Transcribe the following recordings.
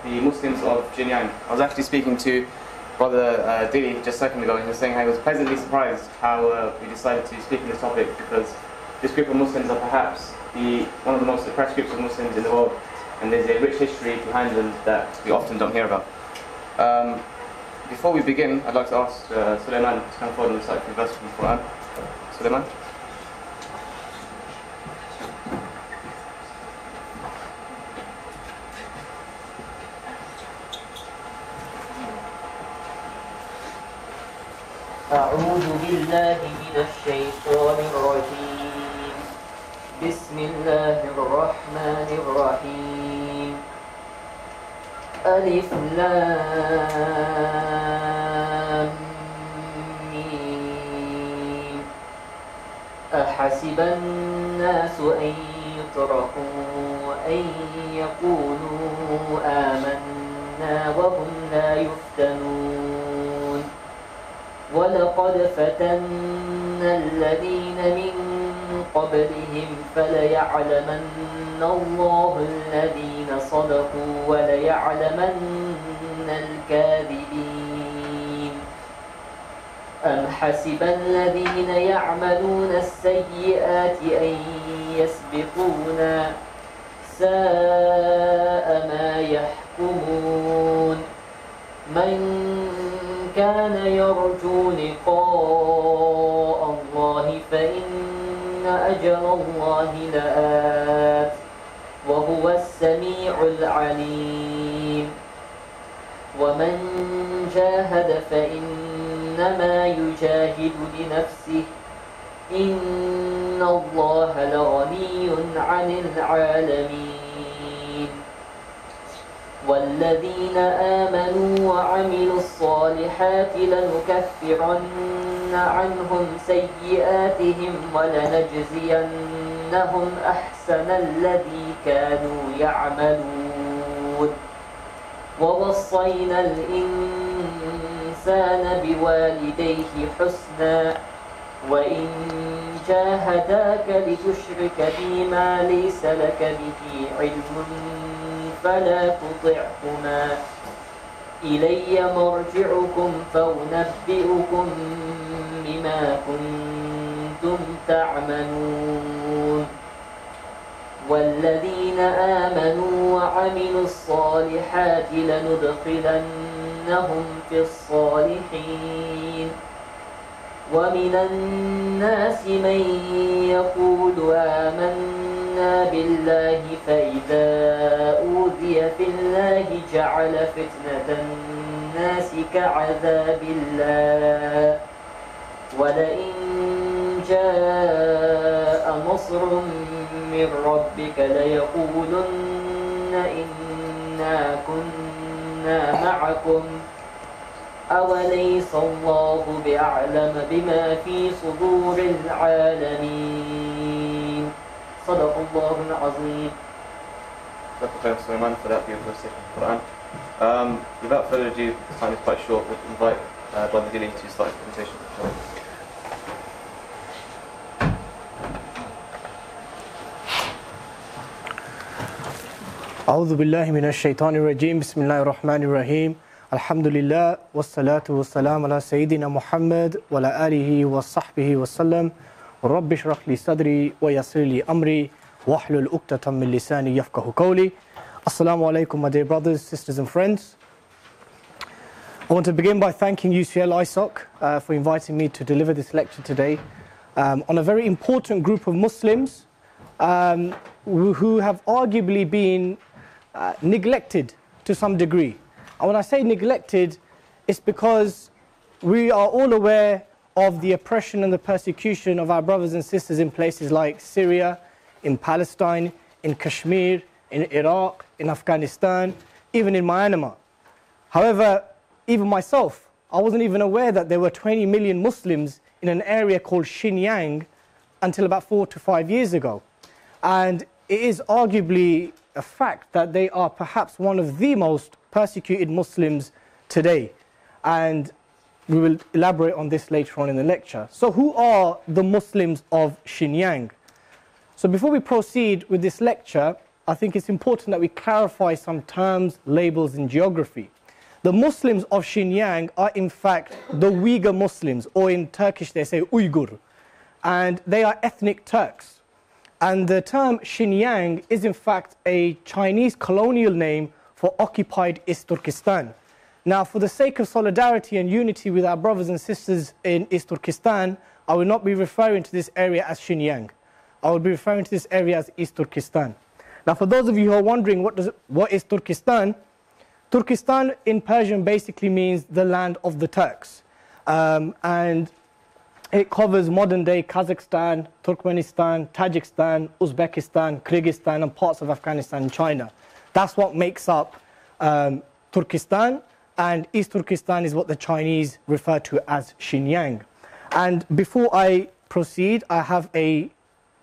The Muslims of Xinjiang. I was actually speaking to Brother Dilly just a second ago, and he was saying how he was pleasantly surprised how we decided to speak on this topic, because this group of Muslims are perhaps one of the most oppressed groups of Muslims in the world, and there's a rich history behind them that we often don't hear about. Before we begin, I'd like to ask Sulaiman to come forward and recite a few verses from the Quran. Sulaiman? أعوذ بالله من الشيطان الرجيم بسم الله الرحمن الرحيم ألف لام ميم أحسب الناس أن يتركوا أن يقولوا آمنا وهم لا يفتنون ولقد فتنا الذين من قبلهم فليعلمن الله الذين صدقوا وليعلمن الكاذبين أم حسب الذين يعملون السيئات أن يسبقونا ساء ما يحكمون من كان يرجو لقاء الله فإن أجل الله لآت وهو السميع العليم ومن جاهد فإنما يجاهد لنفسه إن الله لغني عن العالمين والذين آمنوا وعملوا الصالحات لنكفرن عنهم سيئاتهم ولنجزينهم أحسن الذي كانوا يعملون ووصينا الإنسان بوالديه حسنا وإن جاهداك لتشرك بي ما ليس لك به علم فلا تطعهما إلي مرجعكم فأنبئكم بما كنتم تعملون والذين آمنوا وعملوا الصالحات لندخلنهم في الصالحين ومن الناس من يقول آمنا بالله فإذا أوذي في الله جعل فتنة الناس كعذاب الله ولئن جاء نصر من ربك ليقولن إنا كنا معكم أوليس الله بأعلم بما في صدور العالمين صدق الله العظيم. Thank you, Sulaiman, for that beautiful recitation of the Quran. Without further ado, the time is quite short. We'll invite Brother Dilly to start his presentation. أعوذ بالله من الشيطان الرجيم بسم الله الرحمن الرحيم الحمد لله والصلاة والسلام على سيدنا محمد وعلى آله وصحبه وسلم رب اشرح لي صدري ويسر لي أمري واحلل عقدة من لساني يفقهوا قولي. Assalamu alaikum, my dear brothers, sisters and friends. I want to begin by thanking UCL ISOC for inviting me to deliver this lecture today on a very important group of Muslims who have arguably been neglected to some degree. And when I say neglected, it's because we are all aware of the oppression and the persecution of our brothers and sisters in places like Syria, in Palestine, in Kashmir, in Iraq, in Afghanistan, even in Myanmar. However, even myself, I wasn't even aware that there were 20 million Muslims in an area called Xinjiang until about 4 to 5 years ago. And it is arguably a fact that they are perhaps one of the most persecuted Muslims today. And we will elaborate on this later on in the lecture. So who are the Muslims of Xinjiang? So before we proceed with this lecture, I think it's important that we clarify some terms, labels, and geography. The Muslims of Xinjiang are in fact the Uyghur Muslims, or in Turkish they say Uyghur, and they are ethnic Turks. And the term Xinjiang is in fact a Chinese colonial name for occupied East Turkestan. Now, for the sake of solidarity and unity with our brothers and sisters in East Turkestan, I will not be referring to this area as Xinjiang. I will be referring to this area as East Turkestan. Now, for those of you who are wondering what is Turkestan, Turkestan in Persian basically means the land of the Turks. And it covers modern-day Kazakhstan, Turkmenistan, Tajikistan, Uzbekistan, Kyrgyzstan, and parts of Afghanistan and China. That's what makes up Turkestan, and East Turkestan is what the Chinese refer to as Xinjiang. And before I proceed, I have a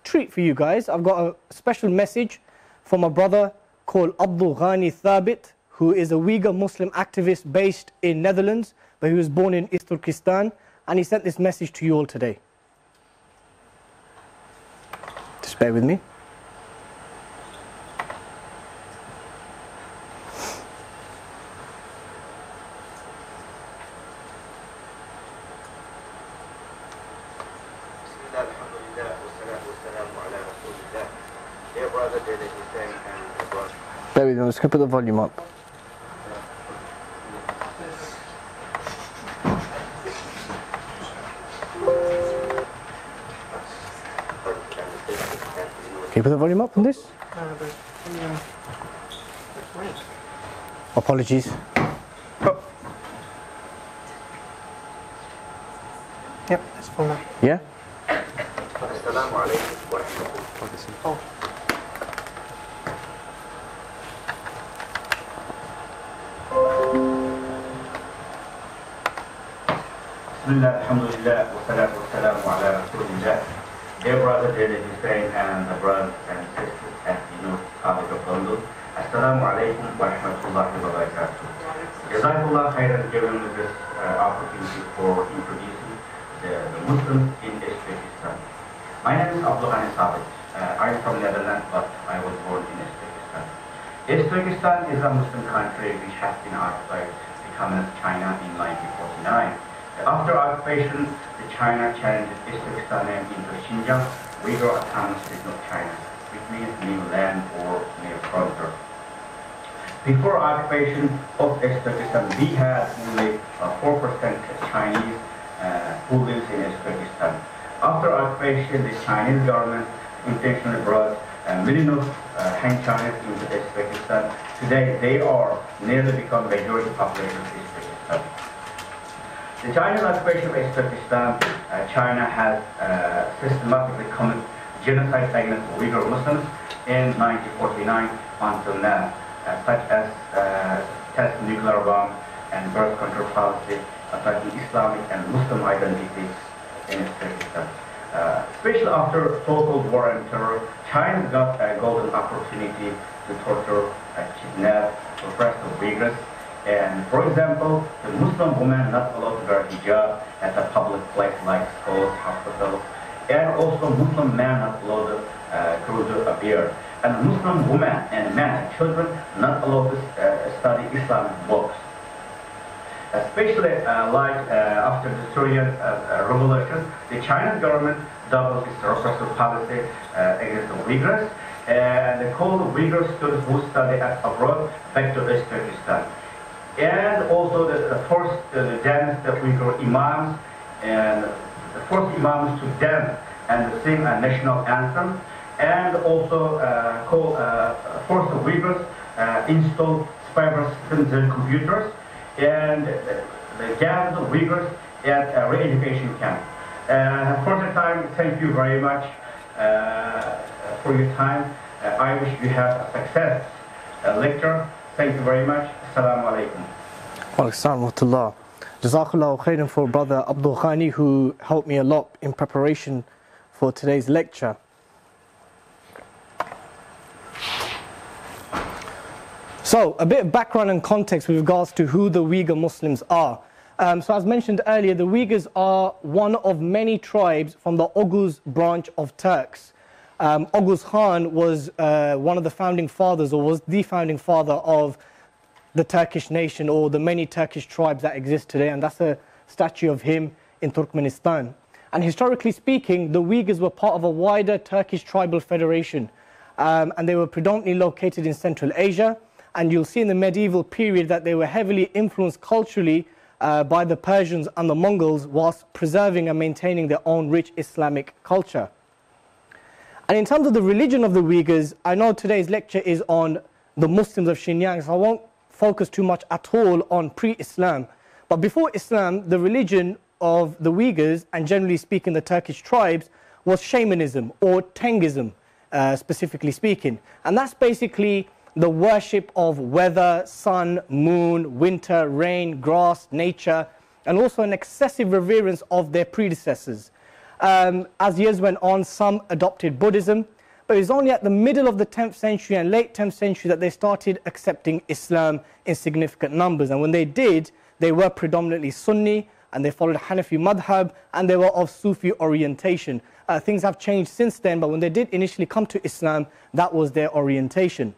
treat for you guys. I've got a special message from a brother called Abdul Ghani Thabit, who is a Uyghur Muslim activist based in Netherlands, but he was born in East Turkestan, and he sent this message to you all today. Just bear with me. Bear with me, I'm just going to put the volume up. Can you put the volume up on this? Apologies. Oh. Yep, that's full now. Yeah? Oh. Bismillah, alhamdulillah, wa salatu wa salamu ala rasulillah. Dear brother Dilly Hussain and the brothers and sisters at the Youth College of London, Assalamu alaikum wa rahmatullahi wa barakatuh. Jazakallah khairan giving me this opportunity for introducing the Muslims in Uzbekistan. My name is Abdul Ghani Thabit. I'm from Netherlands, but I was born in Uzbekistan. Uzbekistan is a Muslim country which has been occupied by Communist China in 1949. After occupation, China changed Uzbekistan name into Xinjiang, Uyghur Autonomous Region of China, which means new land or new frontier. Before occupation of Uzbekistan, we had only 4% Chinese who lives in Uzbekistan. After occupation, the Chinese government intentionally brought a million of Han Chinese into Uzbekistan. Today, they are nearly become majority population of Uzbekistan. The Chinese occupation of Turkestan, China has systematically committed genocide against Uyghur Muslims in 1949 until now, such as test nuclear bomb and birth control policy attacking Islamic and Muslim identities in Turkestan. Especially after so-called war and terror, China got a golden opportunity to torture, kidnap, oppress the Uyghurs. And for example, the Muslim woman not allowed to wear hijab at a public place like schools, hospitals, and also Muslim man not allowed to grow a beard. And Muslim women and men and children not allowed to study Islamic books. Especially after the Syrian revolution, the Chinese government doubled its repressive policy against the Uyghurs, and they called the Uyghur students who study abroad back to Uzbekistan. And also forced the dance the Uyghur imams and forced imams to dance and sing a national anthem, and also forced the Uyghurs install spyware systems in computers, and they gathered the Uyghurs at a re-education camp. For the time, thank you very much for your time. I wish you have a success lecture. Thank you very much. Assalamu alaikum. Wa alaikum wa rahmatullah. Jazakallahu khairan for brother Abdul Ghani, who helped me a lot in preparation for today's lecture. So, a bit of background and context with regards to who the Uyghur Muslims are. So as mentioned earlier, the Uyghurs are one of many tribes from the Oghuz branch of Turks. Oghuz Khan was one of the founding fathers, or was the founding father of the Turkish nation, or the many Turkish tribes that exist today, and that's a statue of him in Turkmenistan. And historically speaking, the Uyghurs were part of a wider Turkish tribal federation, and they were predominantly located in Central Asia. And you'll see in the medieval period that they were heavily influenced culturally by the Persians and the Mongols, whilst preserving and maintaining their own rich Islamic culture. And in terms of the religion of the Uyghurs, I know today's lecture is on the Muslims of Xinjiang, so I won't focus too much at all on pre-Islam. But before Islam, the religion of the Uyghurs, and generally speaking the Turkish tribes, was shamanism, or Tengism, specifically speaking. And that's basically the worship of weather, sun, moon, winter, rain, grass, nature, and also an excessive reverence of their predecessors. As years went on, some adopted Buddhism, but it was only at the middle of the 10th century and late 10th century that they started accepting Islam in significant numbers. And when they did, they were predominantly Sunni, and they followed Hanafi madhab, and they were of Sufi orientation. Things have changed since then, but when they did initially come to Islam, that was their orientation.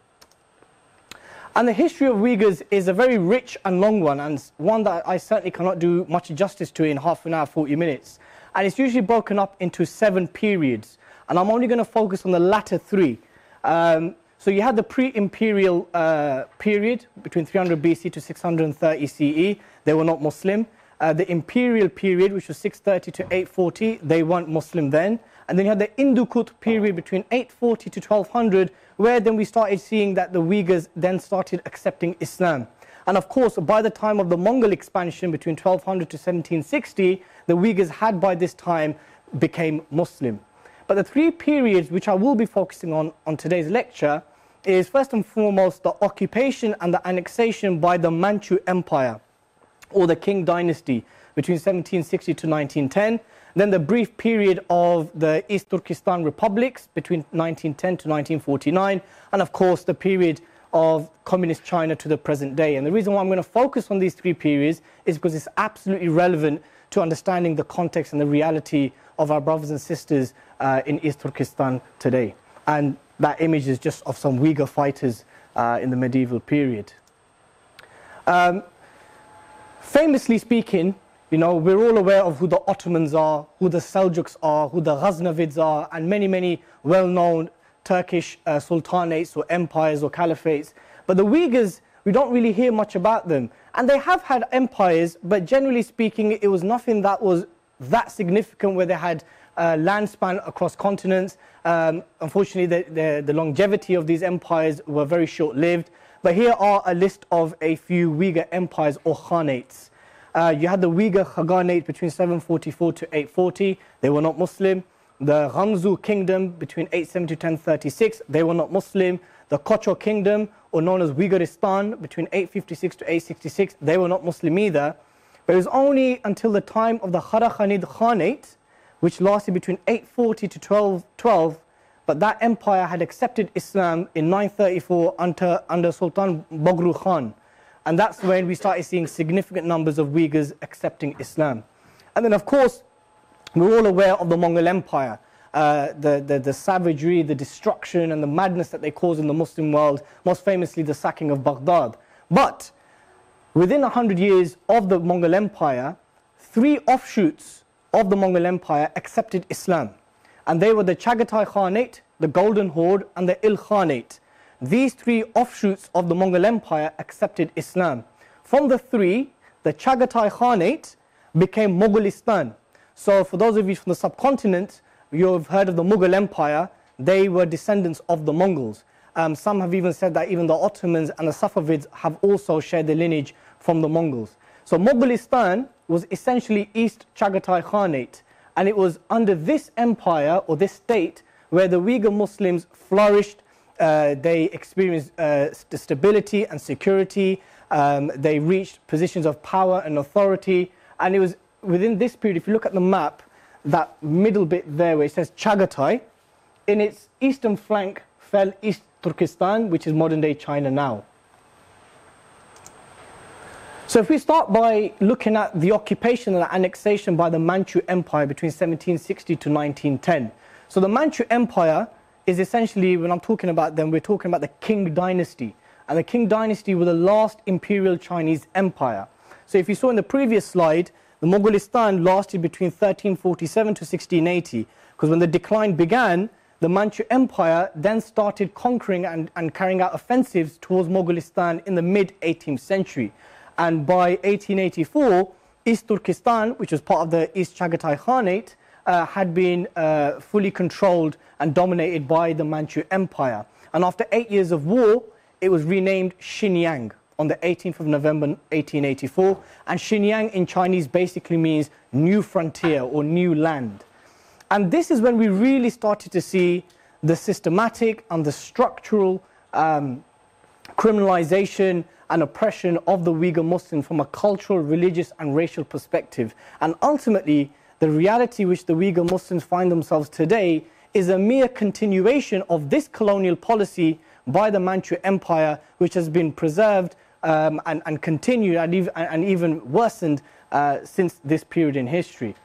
And the history of Uyghurs is a very rich and long one, and one that I certainly cannot do much justice to in half an hour, 40 minutes. And it's usually broken up into 7 periods, and I'm only going to focus on the latter 3. So you had the pre-imperial period between 300 BC to 630 CE. They were not Muslim. The imperial period, which was 630 to 840, they weren't Muslim then. And then you had the Indukut period between 840 to 1200, where then we started seeing that the Uyghurs then started accepting Islam. And of course, by the time of the Mongol expansion between 1200 to 1760, the Uyghurs had by this time became Muslim. But the 3 periods which I will be focusing on today's lecture is first and foremost the occupation and the annexation by the Manchu Empire, or the Qing dynasty, between 1760 to 1910. Then the brief period of the East Turkestan republics between 1910 to 1949, and of course the period of communist China to the present day. And the reason why I'm going to focus on these 3 periods is because it's absolutely relevant to understanding the context and the reality of our brothers and sisters in East Turkestan today. And that image is just of some Uyghur fighters in the medieval period. Famously speaking, you know, we're all aware of who the Ottomans are, who the Seljuks are, who the Ghaznavids are, and many, many well-known Turkish sultanates or empires or caliphates. But the Uyghurs, we don't really hear much about them. And they have had empires, but generally speaking, it was nothing that was that significant where they had land span across continents. Unfortunately, the longevity of these empires were very short-lived. But here are a list of a few Uyghur empires or khanates. You had the Uyghur Khaganate between 744 to 840. They were not Muslim. The Ghamzu Kingdom between 870 to 1036. They were not Muslim. The Kocho Kingdom, or known as Uyghuristan, between 856 to 866. They were not Muslim either. But it was only until the time of the Kharakhanid Khanate, which lasted between 840 to 1212, but that empire had accepted Islam in 934 under Sultan Bogru Khan. And that's when we started seeing significant numbers of Uyghurs accepting Islam. And then of course, we're all aware of the Mongol Empire, the savagery, the destruction and the madness that they caused in the Muslim world, most famously the sacking of Baghdad. But within 100 years of the Mongol Empire, 3 offshoots of the Mongol Empire accepted Islam. And they were the Chagatai Khanate, the Golden Horde, and the Il Khanate. These 3 offshoots of the Mongol Empire accepted Islam. From the 3, the Chagatai Khanate became Moghulistan. So for those of you from the subcontinent, you've heard of the Mughal Empire. They were descendants of the Mongols. Some have even said that even the Ottomans and the Safavids have also shared their lineage from the Mongols. So Moghulistan was essentially East Chagatai Khanate, and it was under this empire or this state where the Uyghur Muslims flourished. They experienced stability and security. They reached positions of power and authority, and it was within this period, if you look at the map, that middle bit there where it says Chagatai, in its eastern flank fell East Turkestan, which is modern day China now. So if we start by looking at the occupation and the annexation by the Manchu Empire between 1760 to 1910. So the Manchu Empire is essentially, when I'm talking about them, we're talking about the Qing dynasty. And the Qing dynasty were the last imperial Chinese empire. So if you saw in the previous slide, the Mogolistan lasted between 1347 to 1680, because when the decline began, the Manchu Empire then started conquering and carrying out offensives towards Mogolistan in the mid-18th century. And by 1884, East Turkestan, which was part of the East Chagatai Khanate, had been fully controlled and dominated by the Manchu Empire. And after 8 years of war, it was renamed Xinjiang on the 18th of November 1884. And Xinjiang in Chinese basically means new frontier or new land. And this is when we really started to see the systematic and the structural criminalization and oppression of the Uyghur Muslims from a cultural, religious and racial perspective. And ultimately, the reality which the Uyghur Muslims find themselves today is a mere continuation of this colonial policy by the Manchu Empire, which has been preserved and continued and even worsened since this period in history.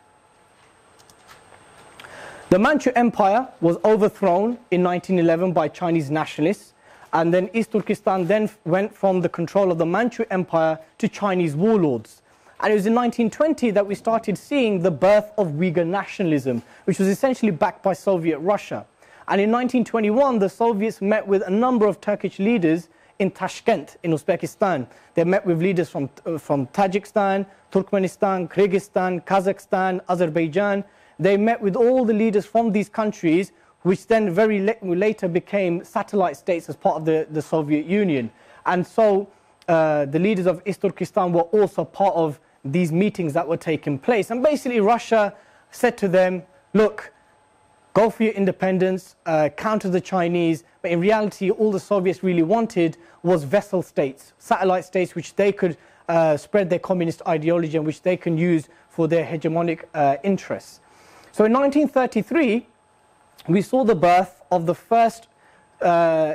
The Manchu Empire was overthrown in 1911 by Chinese nationalists, and then East Turkestan then went from the control of the Manchu Empire to Chinese warlords. And it was in 1920 that we started seeing the birth of Uyghur nationalism, which was essentially backed by Soviet Russia. And in 1921, the Soviets met with a number of Turkish leaders in Tashkent, in Uzbekistan. They met with leaders from Tajikistan, Turkmenistan, Kyrgyzstan, Kazakhstan, Azerbaijan. They met with all the leaders from these countries, which then very later became satellite states as part of the Soviet Union. And so the leaders of East Turkestan were also part of these meetings that were taking place. And basically Russia said to them, look, go for your independence, counter the Chinese. But in reality, all the Soviets really wanted was vessel states, satellite states, which they could spread their communist ideology and which they can use for their hegemonic interests. So in 1933, we saw the birth of the first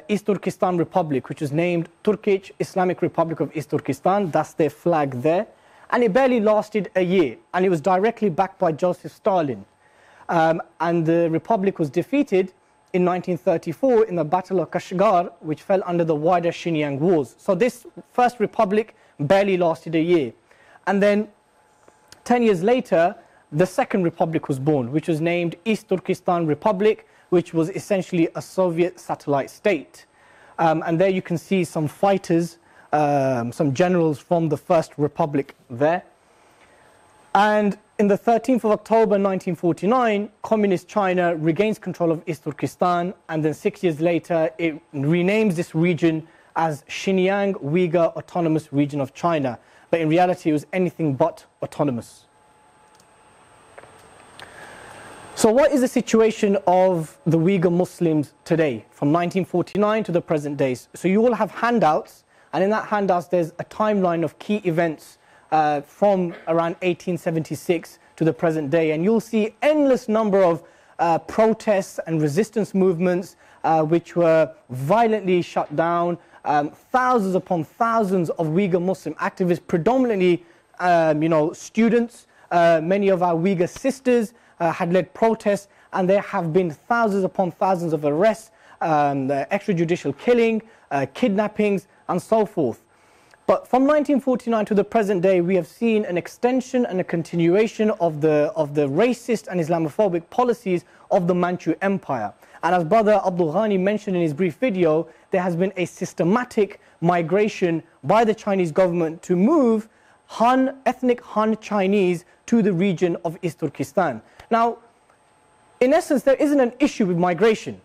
East Turkestan Republic, which was named Turkish Islamic Republic of East Turkestan. That's their flag there. And it barely lasted a year. And it was directly backed by Joseph Stalin. And the republic was defeated in 1934 in the Battle of Kashgar, which fell under the wider Xinjiang Wars. So this first republic barely lasted a year. And then 10 years later, the second republic was born, which was named East Turkestan Republic, which was essentially a Soviet satellite state. And there you can see some fighters, some generals from the first republic there. And in the 13th of October 1949, Communist China regains control of East Turkestan, and then 6 years later it renames this region as Xinjiang Uyghur Autonomous Region of China. But in reality it was anything but autonomous. So what is the situation of the Uyghur Muslims today, from 1949 to the present days? So you all have handouts, and in that handouts there's a timeline of key events from around 1876 to the present day. And you'll see endless number of protests and resistance movements which were violently shut down. Thousands upon thousands of Uyghur Muslim activists, predominantly students, many of our Uyghur sisters, had led protests, and there have been thousands upon thousands of arrests, extrajudicial killing, kidnappings and so forth. But from 1949 to the present day, we have seen an extension and a continuation of the racist and Islamophobic policies of the Manchu Empire. And as Brother Abdul Ghani mentioned in his brief video, there has been a systematic migration by the Chinese government to move Han, ethnic Han Chinese to the region of East Turkestan. Now, in essence, there isn't an issue with migration.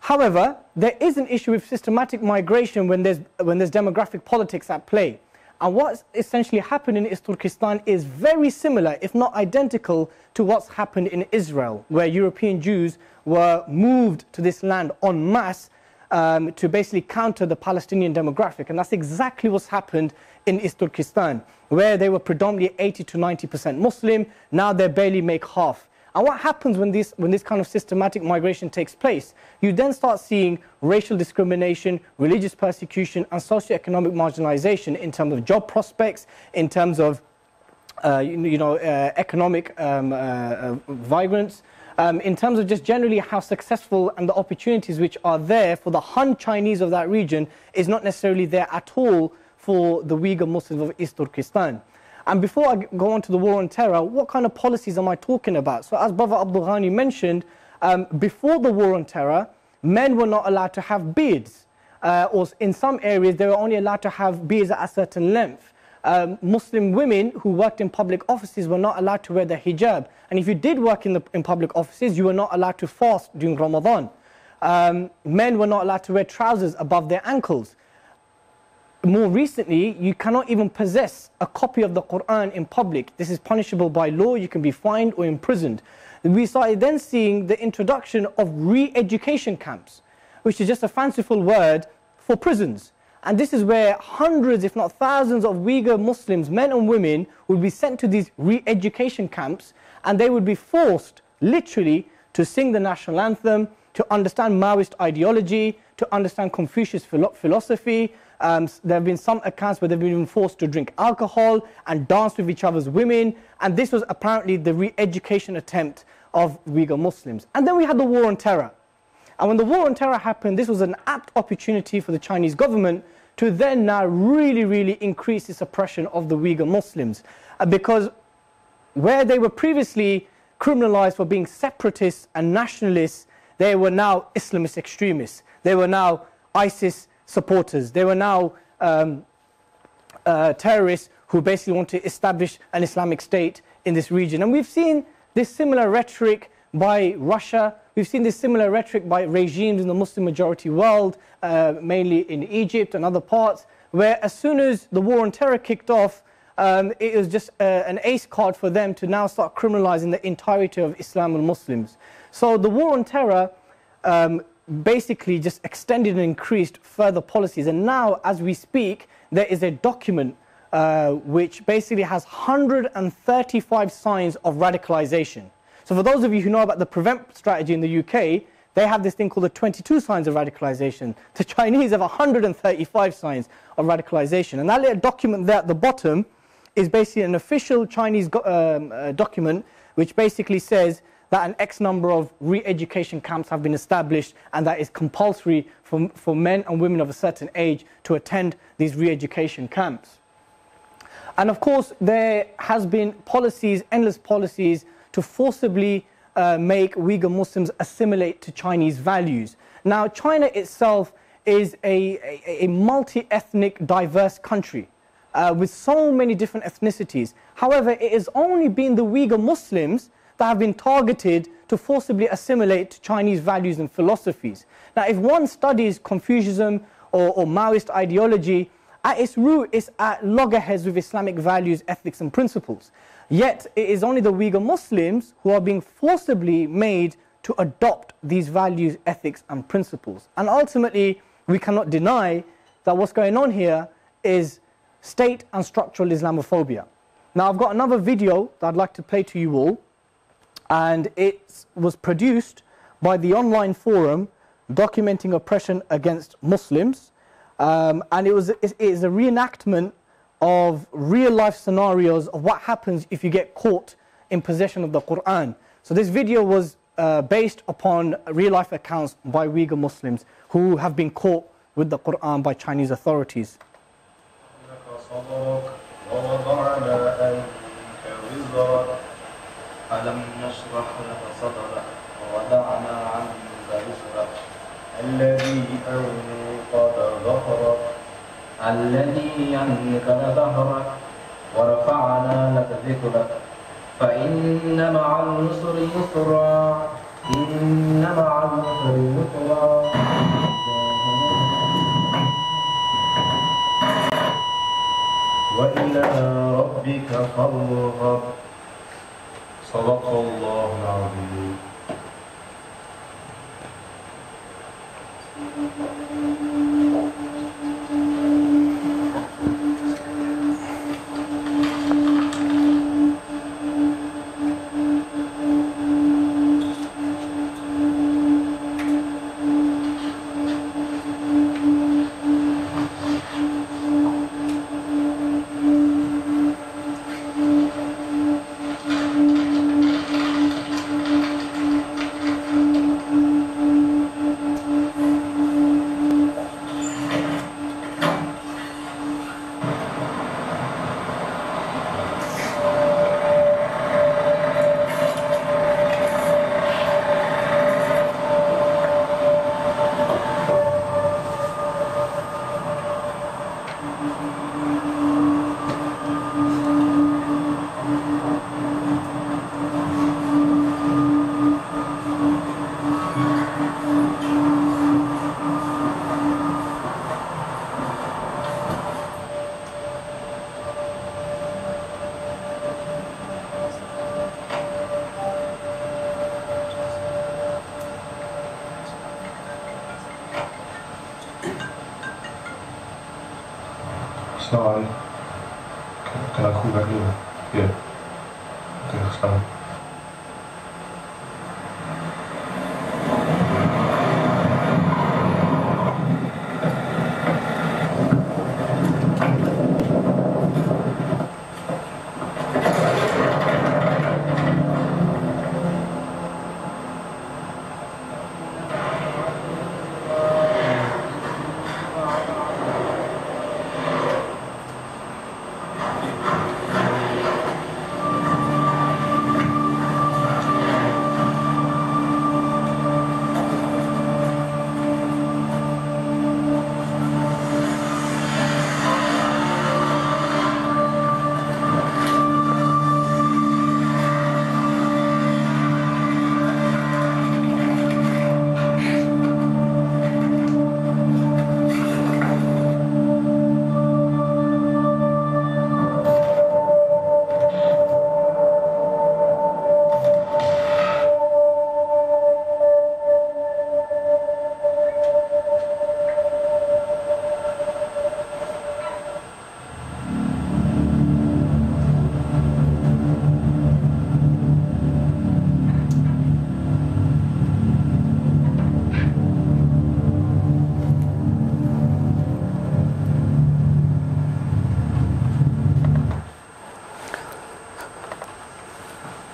However, there is an issue with systematic migration when there's demographic politics at play. And what's essentially happened in East Turkestan is very similar, if not identical, to what's happened in Israel, where European Jews were moved to this land en masse to basically counter the Palestinian demographic. And that's exactly what's happened in East Turkestan, where they were predominantly 80 to 90% Muslim. Now they barely make half. And what happens when this kind of systematic migration takes place? You then start seeing racial discrimination, religious persecution and socioeconomic marginalization in terms of job prospects, in terms of economic migrants, in terms of just generally how successful and the opportunities which are there for the Han Chinese of that region is not necessarily there at all for the Uyghur Muslims of East Turkestan. And before I go on to the war on terror, what kind of policies am I talking about? So as Brother Abdul Ghani mentioned, before the war on terror, men were not allowed to have beards. Or in some areas, they were only allowed to have beards at a certain length. Muslim women who worked in public offices were not allowed to wear the hijab. And if you did work in public offices, you were not allowed to fast during Ramadan. Men were not allowed to wear trousers above their ankles. More recently, you cannot even possess a copy of the Quran in public. This is punishable by law. You can be fined or imprisoned. We started then seeing the introduction of re-education camps, which is just a fanciful word for prisons. And this is where hundreds, if not thousands, of Uyghur Muslims, men and women, would be sent to these re-education camps, and they would be forced, literally, to sing the national anthem, to understand Maoist ideology, to understand Confucius philosophy. There have been some accounts where they've been even forced to drink alcohol and dance with each other's women. And this was apparently the re-education attempt of Uyghur Muslims. And then we had the war on terror. And when the war on terror happened, this was an apt opportunity for the Chinese government to then now really increase its oppression of the Uyghur Muslims. Because where they were previously criminalized for being separatists and nationalists, they were now Islamist extremists. They were now ISIS supporters. They were now terrorists who basically want to establish an Islamic state in this region. And we've seen this similar rhetoric by Russia. We've seen this similar rhetoric by regimes in the Muslim majority world, mainly in Egypt and other parts, where as soon as the war on terror kicked off, it was just an ace card for them to now start criminalizing the entirety of Islam and Muslims. So the war on terror basically just extended and increased further policies. And now, as we speak, there is a document which basically has 135 signs of radicalization. So for those of you who know about the PREVENT strategy in the UK, they have this thing called the 22 signs of radicalization. The Chinese have 135 signs of radicalization. And that little document there at the bottom is basically an official Chinese document which basically says that an X number of re-education camps have been established, and that is compulsory for men and women of a certain age to attend these re-education camps. And of course, there has been policies, endless policies, to forcibly make Uyghur Muslims assimilate to Chinese values. Now, China itself is a multi-ethnic, diverse country with so many different ethnicities. However, it has only been the Uyghur Muslims that have been targeted to forcibly assimilate to Chinese values and philosophies. Now, if one studies Confucianism or Maoist ideology, at its root, it's at loggerheads with Islamic values, ethics and principles. Yet, it is only the Uyghur Muslims who are being forcibly made to adopt these values, ethics and principles. And ultimately, we cannot deny that what's going on here is state and structural Islamophobia. Now, I've got another video that I'd like to play to you all, and it was produced by the online forum documenting oppression against Muslims, and it is a reenactment of real-life scenarios of what happens if you get caught in possession of the Quran. So this video was based upon real-life accounts by Uyghur Muslims who have been caught with the Quran by Chinese authorities. الذي أنقذ ظهرك ورفعنا لك ذكرك فإن مع العسر يسرا إن مع العسر يسرا وإلى ربك فارغب صدق الله العظيم. Sorry. Can I call back later? Yeah. Okay, sorry.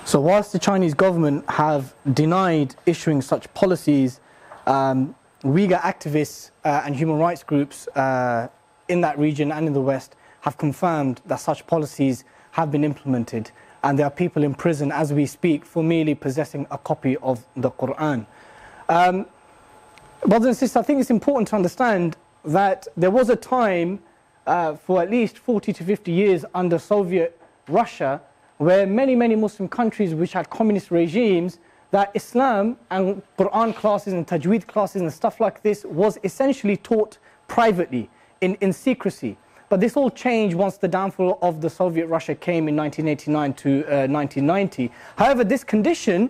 So whilst the Chinese government have denied issuing such policies, Uyghur activists and human rights groups in that region and in the West have confirmed that such policies have been implemented, and there are people in prison as we speak for merely possessing a copy of the Quran. Brothers and sisters, I think it's important to understand that there was a time for at least 40 to 50 years under Soviet Russia where many Muslim countries which had communist regimes, that Islam and Quran classes and Tajweed classes and stuff like this was essentially taught privately, in secrecy. But this all changed once the downfall of the Soviet Russia came in 1989 to 1990. However, this condition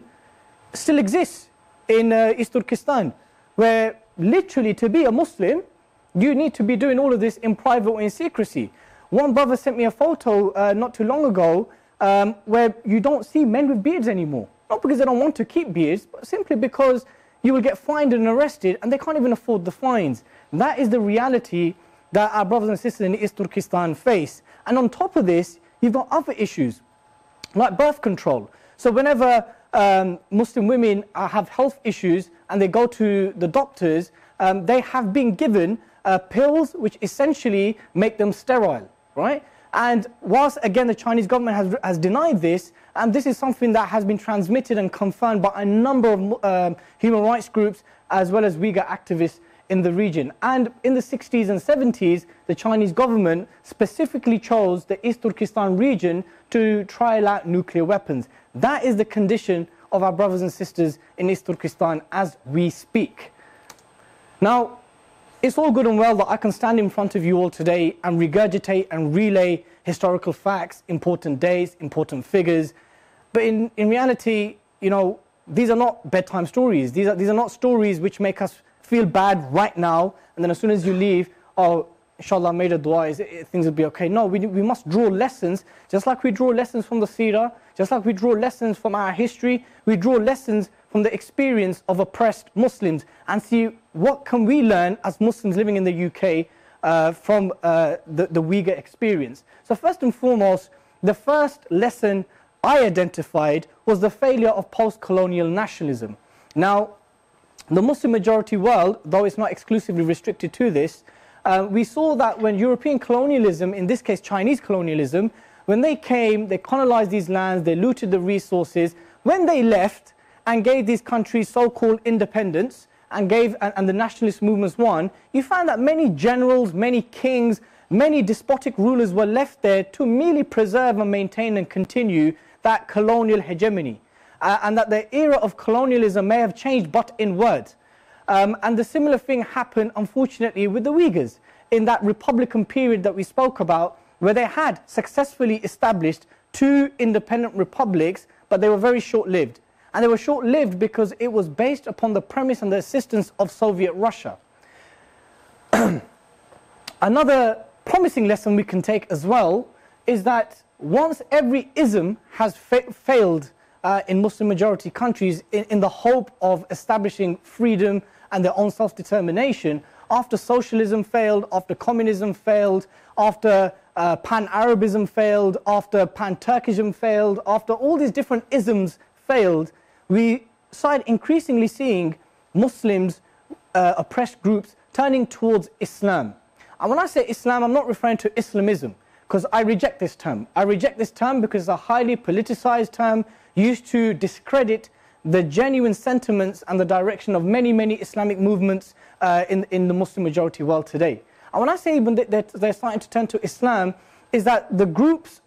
still exists in East Turkestan, where literally to be a Muslim, you need to be doing all of this in private or in secrecy. One brother sent me a photo not too long ago where you don't see men with beards anymore. Not because they don't want to keep beards, but simply because you will get fined and arrested and they can't even afford the fines. That is the reality that our brothers and sisters in East Turkestan face. And on top of this, you've got other issues like birth control. So whenever Muslim women have health issues and they go to the doctors, they have been given pills which essentially make them sterile, right? And whilst again the Chinese government has denied this, and this is something that has been transmitted and confirmed by a number of human rights groups as well as Uyghur activists in the region. And in the 60s and 70s, the Chinese government specifically chose the East Turkestan region to trial out nuclear weapons. That is the condition of our brothers and sisters in East Turkestan as we speak. Now, it's all good and well that I can stand in front of you all today and regurgitate and relay historical facts, important dates, important figures. But in reality, you know, these are not bedtime stories. These are not stories which make us feel bad right now, and then as soon as you leave, oh, inshallah, made a dua, things will be okay. No, we must draw lessons, just like we draw lessons from the seerah, just like we draw lessons from our history, we draw lessons from the experience of oppressed Muslims and see what can we learn as Muslims living in the UK from the Uyghur experience. So first and foremost, the first lesson I identified was the failure of post-colonial nationalism. Now, the Muslim majority world, though it's not exclusively restricted to this, we saw that when European colonialism, in this case Chinese colonialism, when they came, they colonized these lands, they looted the resources. When they left and gave these countries so-called independence and the nationalist movements won, you found that many generals, many kings, many despotic rulers were left there to merely preserve and maintain and continue that colonial hegemony. And that the era of colonialism may have changed, but in word. And the similar thing happened, unfortunately, with the Uyghurs in that Republican period that we spoke about, where they had successfully established 2 independent republics, but they were very short-lived. And they were short-lived because it was based upon the premise and the assistance of Soviet Russia. Another promising lesson we can take as well is that once every ism has failed in Muslim majority countries in the hope of establishing freedom and their own self-determination, after socialism failed, after communism failed, after pan-Arabism failed, after pan-Turkism failed, after all these different isms failed, we started increasingly seeing Muslims, oppressed groups, turning towards Islam. And when I say Islam, I'm not referring to Islamism, because I reject this term. I reject this term because it's a highly politicized term used to discredit the genuine sentiments and the direction of many, many Islamic movements in the Muslim majority world today. And when I say even that they're starting to turn to Islam, is that the groups,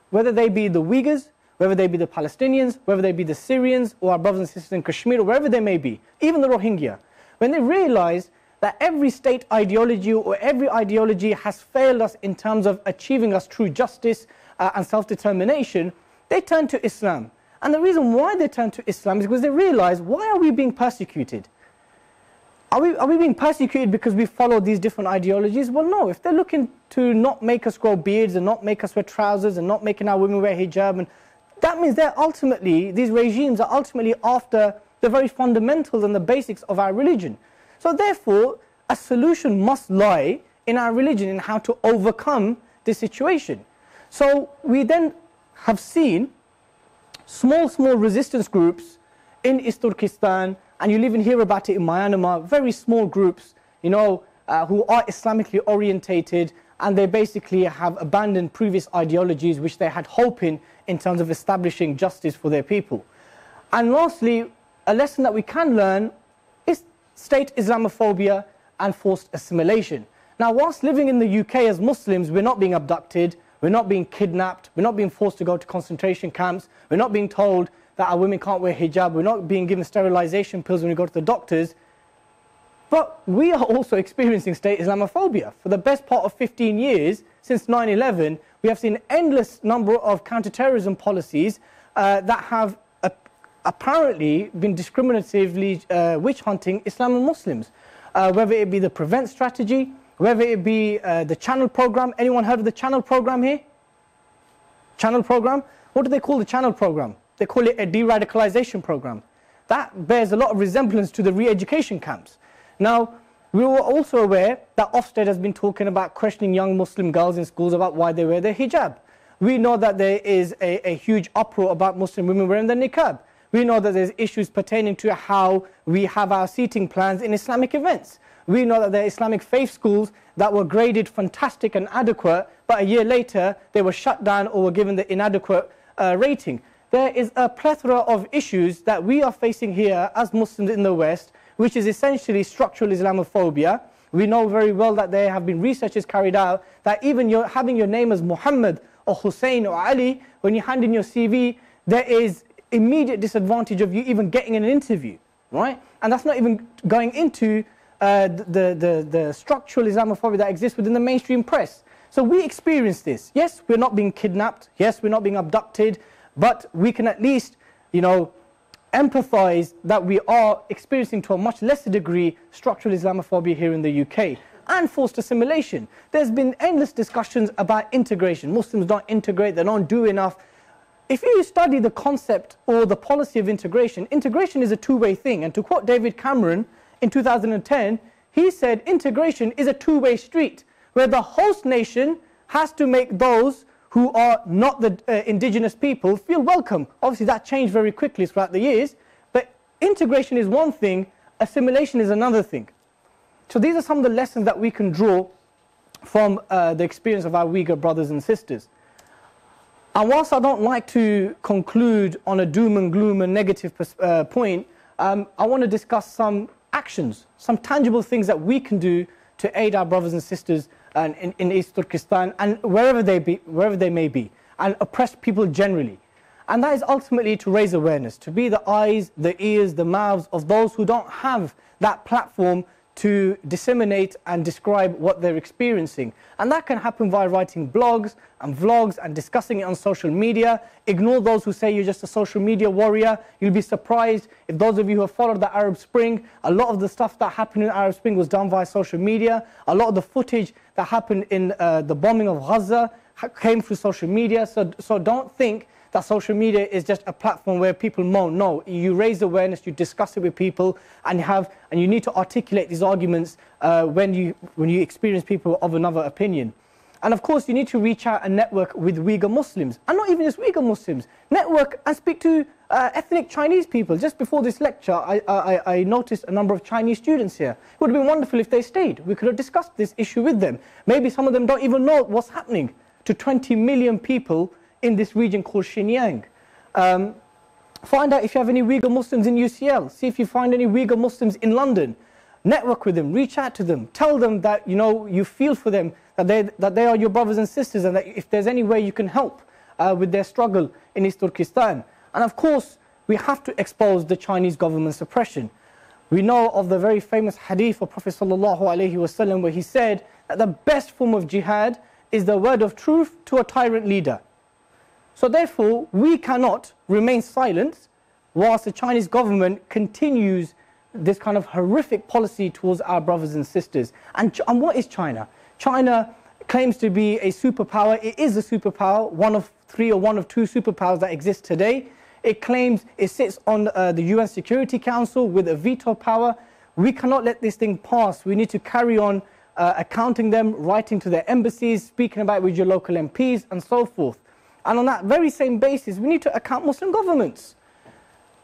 whether they be the Uyghurs, whether they be the Palestinians, whether they be the Syrians, or our brothers and sisters in Kashmir, or wherever they may be, even the Rohingya, when they realize that every state ideology or every ideology has failed us in terms of achieving us true justice and self-determination, they turn to Islam. And the reason why they turn to Islam is because they realize, why are we being persecuted? Are we being persecuted because we follow these different ideologies? Well, no. If they're looking to not make us grow beards and not make us wear trousers and not making our women wear hijab, and that means these regimes are ultimately after the very fundamentals and the basics of our religion. So therefore, a solution must lie in our religion, in how to overcome this situation. So we then have seen small resistance groups in East Turkestan, and you'll even hear about it in Myanmar, very small groups, who are Islamically orientated, and they basically have abandoned previous ideologies which they had hope in terms of establishing justice for their people. And lastly, a lesson that we can learn is state Islamophobia and forced assimilation. Now, whilst living in the UK as Muslims, we're not being abducted, we're not being kidnapped, we're not being forced to go to concentration camps, we're not being told that our women can't wear hijab, we're not being given sterilization pills when we go to the doctors, but we are also experiencing state Islamophobia. For the best part of 15 years, since 9/11, we have seen an endless number of counter-terrorism policies that have apparently been discriminatively witch hunting Islam and Muslims. Whether it be the prevent strategy, whether it be the channel program. Anyone heard of the channel program here? Channel program? What do they call the channel program? They call it a de-radicalization program. That bears a lot of resemblance to the re-education camps. Now, we were also aware that Ofsted has been talking about questioning young Muslim girls in schools about why they wear their hijab. We know that there is a huge uproar about Muslim women wearing their niqab. We know that there's issues pertaining to how we have our seating plans in Islamic events. We know that there are Islamic faith schools that were graded fantastic and adequate, but a year later they were shut down or were given the inadequate rating. There is a plethora of issues that we are facing here as Muslims in the West, which is essentially structural Islamophobia. We know very well that there have been researches carried out that even having your name as Muhammad or Hussein or Ali, when you hand in your CV, there is immediate disadvantage of you even getting an interview, right? And that's not even going into the structural Islamophobia that exists within the mainstream press. So we experience this. Yes, we're not being kidnapped. Yes, we're not being abducted. But we can at least, empathize that we are experiencing to a much lesser degree structural Islamophobia here in the UK. And forced assimilation. There's been endless discussions about integration. Muslims don't integrate, they don't do enough. If you study the concept or the policy of integration, integration is a two-way thing. And to quote David Cameron in 2010, he said integration is a two-way street, where the host nation has to make those who are not the indigenous people feel welcome. Obviously that changed very quickly throughout the years, but integration is one thing, assimilation is another thing. So these are some of the lessons that we can draw from the experience of our Uyghur brothers and sisters. And whilst I don't like to conclude on a doom and gloom and negative point, I want to discuss some actions, some tangible things that we can do to aid our brothers and sisters in East Turkestan and wherever they may be, and oppressed people generally. And that is ultimately to raise awareness, to be the eyes, the ears, the mouths of those who don't have that platform to disseminate and describe what they're experiencing. And that can happen via writing blogs and vlogs and discussing it on social media. Ignore those who say you're just a social media warrior. You'll be surprised if those of you who have followed the Arab Spring, a lot of the stuff that happened in the Arab Spring was done via social media. A lot of the footage that happened in the bombing of Gaza came through social media. So don't think that social media is just a platform where people moan. No, you raise awareness, you discuss it with people, and you need to articulate these arguments when you experience people of another opinion. And of course, you need to reach out and network with Uyghur Muslims, and not even just Uyghur Muslims. Network and speak to ethnic Chinese people. Just before this lecture, I noticed a number of Chinese students here. It would have been wonderful if they stayed. We could have discussed this issue with them. Maybe some of them don't even know what's happening to 20 million people in this region called Xinjiang. Find out if you have any Uyghur Muslims in UCL. See if you find any Uyghur Muslims in London. Network with them, reach out to them, tell them that you feel for them, that they are your brothers and sisters, and that if there's any way you can help with their struggle in East Turkestan. And of course, we have to expose the Chinese government's oppression. We know of the very famous hadith of Prophet ﷺ where he said that the best form of jihad is the word of truth to a tyrant leader. So therefore, we cannot remain silent whilst the Chinese government continues this kind of horrific policy towards our brothers and sisters. And what is China? China claims to be a superpower. It is a superpower, one of three or one of two superpowers that exist today. It claims it sits on the UN Security Council with a veto power. We cannot let this thing pass. We need to carry on accounting them, writing to their embassies, speaking about it with your local MPs and so forth. And on that very same basis, we need to account Muslim governments.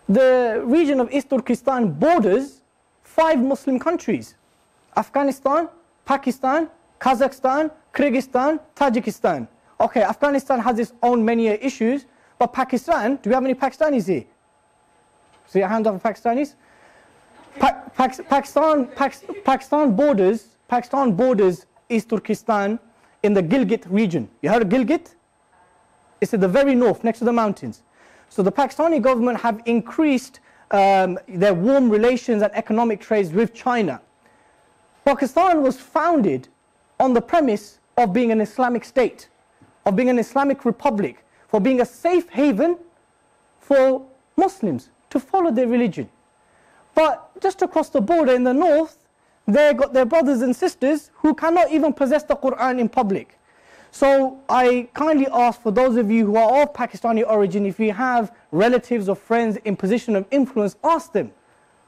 The region of East Turkestan borders 5 Muslim countries: Afghanistan, Pakistan, Kazakhstan, Kyrgyzstan, Tajikistan. Okay, Afghanistan has its own many issues, but Pakistan, do we have any Pakistanis here? See a hand up for Pakistanis? Pakistan borders East Turkestan in the Gilgit region. You heard of Gilgit? It's at the very north, next to the mountains. So the Pakistani government have increased their warm relations and economic trades with China. Pakistan was founded on the premise of being an Islamic state, of being an Islamic republic, for being a safe haven for Muslims to follow their religion. But just across the border in the north, they got their brothers and sisters who cannot even possess the Quran in public. So I kindly ask for those of you who are of Pakistani origin, if you have relatives or friends in position of influence, ask them,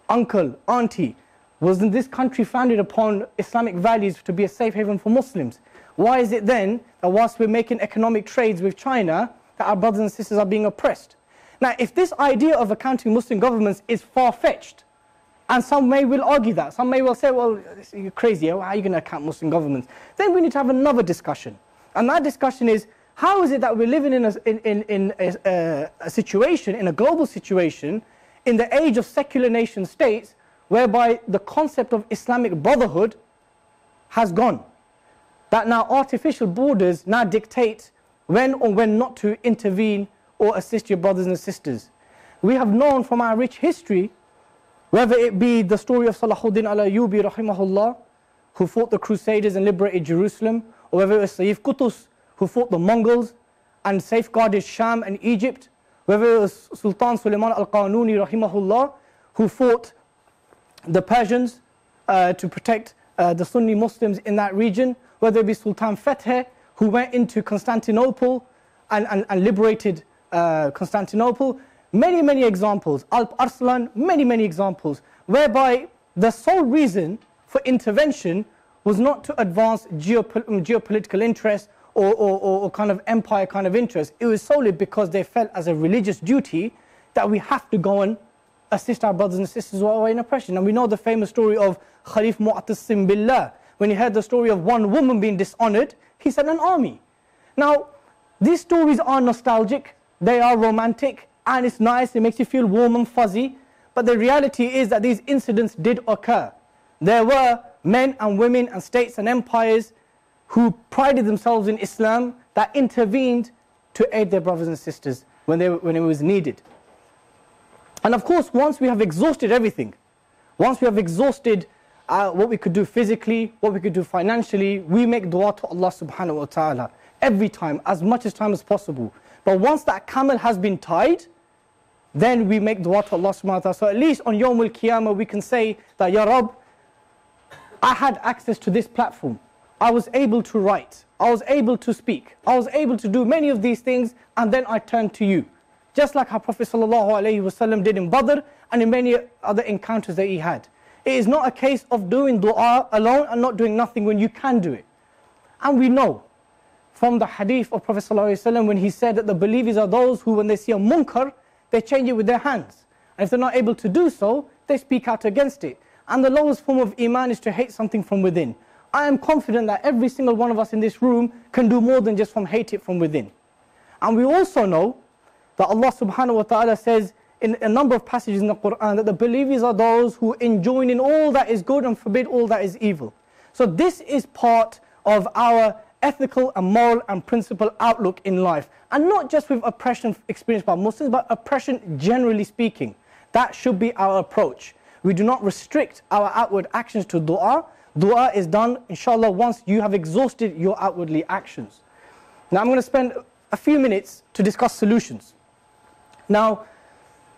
uncle, auntie, wasn't this country founded upon Islamic values to be a safe haven for Muslims? Why is it then that whilst we're making economic trades with China, that our brothers and sisters are being oppressed? Now, if this idea of accounting Muslim governments is far-fetched, and some may will argue that, some may well say, well, you're crazy, how are you going to account Muslim governments? Then we need to have another discussion. And that discussion is, how is it that we're living in a situation, in a global situation, in the age of secular nation states, whereby the concept of Islamic brotherhood has gone? That now artificial borders now dictate when or when not to intervene or assist your brothers and sisters. We have known from our rich history, whether it be the story of Salahuddin al-Ayyubi rahimahullah, who fought the Crusaders and liberated Jerusalem, or whether it was Sayyid Qutuz, who fought the Mongols and safeguarded Sham and Egypt, whether it was Sultan Suleiman al-Qanuni rahimahullah, who fought the Persians to protect the Sunni Muslims in that region, whether it be Sultan Feteh, who went into Constantinople and liberated Constantinople. Many, many examples. Alp Arslan, many, many examples, whereby the sole reason for intervention was not to advance geopolitical interests or kind of empire kind of interests. It was solely because they felt as a religious duty that we have to go and assist our brothers and sisters who are in oppression. And we know the famous story of Khalif Mu'tasim Billah. When he heard the story of one woman being dishonored, he sent an army. Now, these stories are nostalgic, they are romantic, and it's nice, it makes you feel warm and fuzzy. But the reality is that these incidents did occur. There were men and women and states and empires who prided themselves in Islam that intervened to aid their brothers and sisters when it was needed. And of course, once we have exhausted everything, once we have exhausted what we could do physically, what we could do financially, we make dua to Allah subhanahu wa ta'ala every time, as much as time as possible. But once that camel has been tied, then we make dua to Allah subhanahu wa ta'ala. So at least on Yawm al-Qiyamah we can say that, Ya Rabb, I had access to this platform. I was able to write, I was able to speak, I was able to do many of these things, and then I turned to you. Just like how Prophet ﷺ did in Badr and in many other encounters that he had. It is not a case of doing dua alone and not doing nothing when you can do it. And we know from the hadith of Prophet ﷺ when he said that the believers are those who, when they see a munkar, they change it with their hands. And if they're not able to do so, they speak out against it. And the lowest form of iman is to hate something from within. I am confident that every single one of us in this room can do more than just from hate it from within. And we also know that Allah subhanahu wa ta'ala says in a number of passages in the Quran that the believers are those who enjoin in all that is good and forbid all that is evil. So this is part of our ethical and moral and principle outlook in life. And not just with oppression experienced by Muslims, but oppression generally speaking. That should be our approach. We do not restrict our outward actions to dua. Dua is done, inshallah, once you have exhausted your outwardly actions. Now I'm going to spend a few minutes to discuss solutions. Now,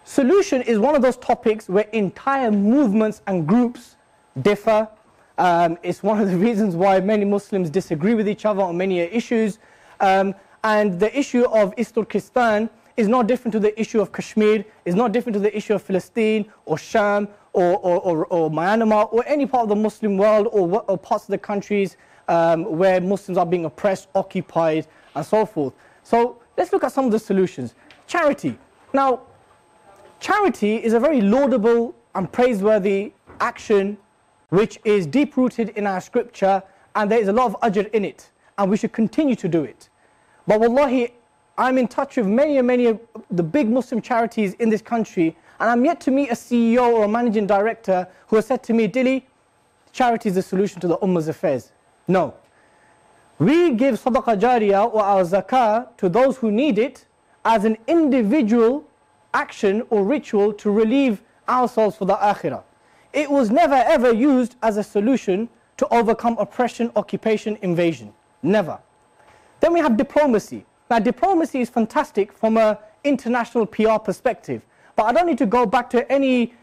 solution is one of those topics where entire movements and groups differ. It's one of the reasons why many Muslims disagree with each other on many issues. And the issue of East Turkestan is not different to the issue of Kashmir, is not different to the issue of Palestine or Sham or Myanmar or any part of the Muslim world or parts of the countries where Muslims are being oppressed, occupied and so forth. So let's look at some of the solutions. Charity. Now, charity is a very laudable and praiseworthy action which is deep-rooted in our scripture, and there is a lot of ajr in it, and we should continue to do it. But wallahi, I'm in touch with many of the big Muslim charities in this country, and I'm yet to meet a CEO or a managing director who has said to me, Dilly, charity is the solution to the ummah's affairs. No. We give sadaqah jariyah or our zakah to those who need it as an individual action or ritual to relieve ourselves for the akhirah. It was never ever used as a solution to overcome oppression, occupation, invasion. Never. Then we have diplomacy. Now diplomacy is fantastic from an international PR perspective. But I don't need to go back to any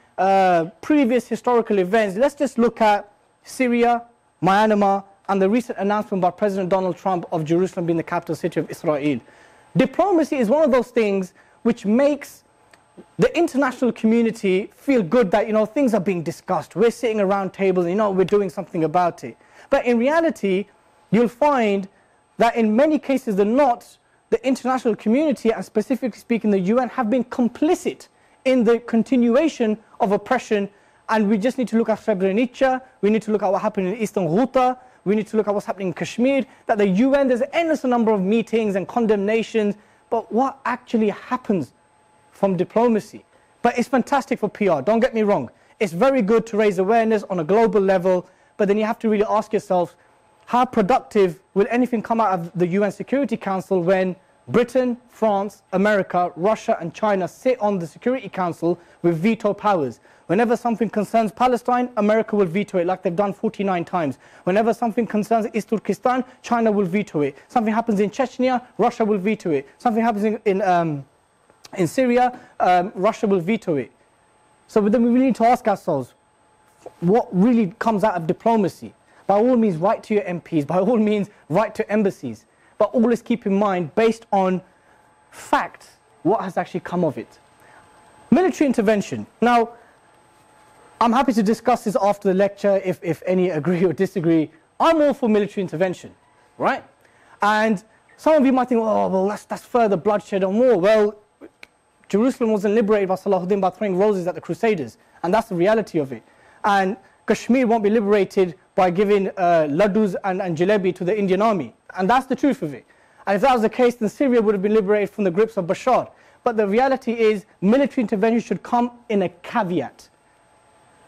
previous historical events. Let's just look at Syria, Myanmar, and the recent announcement by President Donald Trump of Jerusalem being the capital city of Israel. Diplomacy is one of those things which makes the international community feel good that, things are being discussed. We're sitting around tables and, we're doing something about it. But in reality, you'll find that in many cases than not, the international community, and specifically speaking the UN, have been complicit in the continuation of oppression. And we just need to look at Srebrenica, we need to look at what happened in Eastern Ghouta, we need to look at what's happening in Kashmir, that the UN, there's an endless number of meetings and condemnations, but what actually happens from diplomacy? But it's fantastic for PR, don't get me wrong. It's very good to raise awareness on a global level, but then you have to really ask yourself, how productive will anything come out of the UN Security Council when Britain, France, America, Russia and China sit on the Security Council with veto powers? Whenever something concerns Palestine, America will veto it like they've done 49 times. Whenever something concerns East Turkestan, China will veto it. Something happens in Chechnya, Russia will veto it. Something happens in Syria, Russia will veto it. So then we really need to ask ourselves, what really comes out of diplomacy? By all means, write to your MPs. By all means, write to embassies. But always keep in mind, based on fact, what has actually come of it. Military intervention. Now, I'm happy to discuss this after the lecture if any agree or disagree. I'm all for military intervention, right? And some of you might think, oh, well, that's further bloodshed or war. Well, Jerusalem wasn't liberated by Salahuddin by throwing roses at the Crusaders, and that's the reality of it. And Kashmir won't be liberated by giving laddus and jalebi to the Indian army, and that's the truth of it. And if that was the case, then Syria would have been liberated from the grips of Bashar. But the reality is, military intervention should come in a caveat.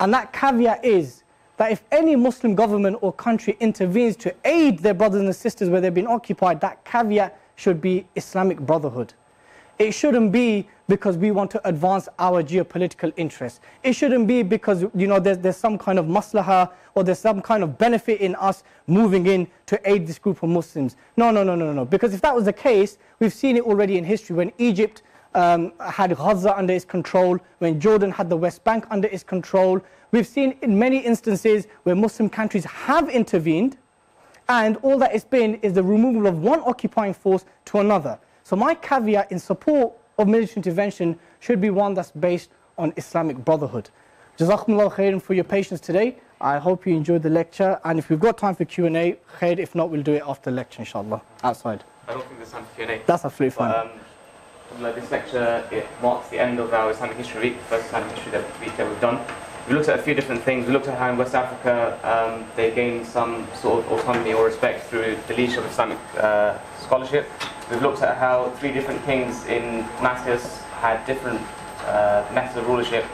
And that caveat is that if any Muslim government or country intervenes to aid their brothers and sisters where they've been occupied, that caveat should be Islamic brotherhood. It shouldn't be because we want to advance our geopolitical interests. It shouldn't be because there's some kind of maslahah or there's some kind of benefit in us moving in to aid this group of Muslims. No. Because if that was the case, we've seen it already in history when Egypt had Gaza under its control, when Jordan had the West Bank under its control. We've seen in many instances where Muslim countries have intervened and all that it's been is the removal of one occupying force to another. So my caveat in support of military intervention should be one that's based on Islamic brotherhood. Jazakumullah khairan for your patience today. I hope you enjoyed the lecture, and if we've got time for Q&A, khair. If not, we'll do it after the lecture, inshallah, outside. I don't think there's time for Q&A. That's absolutely fine. But, this lecture, it marks the end of our Islamic History Week, the first Islamic History Week that we've done. We looked at a few different things. We looked at how in West Africa they gained some sort of autonomy or respect through the leadership of Islamic scholarship. We've looked at how 3 different kings in Damascus had different methods of rulership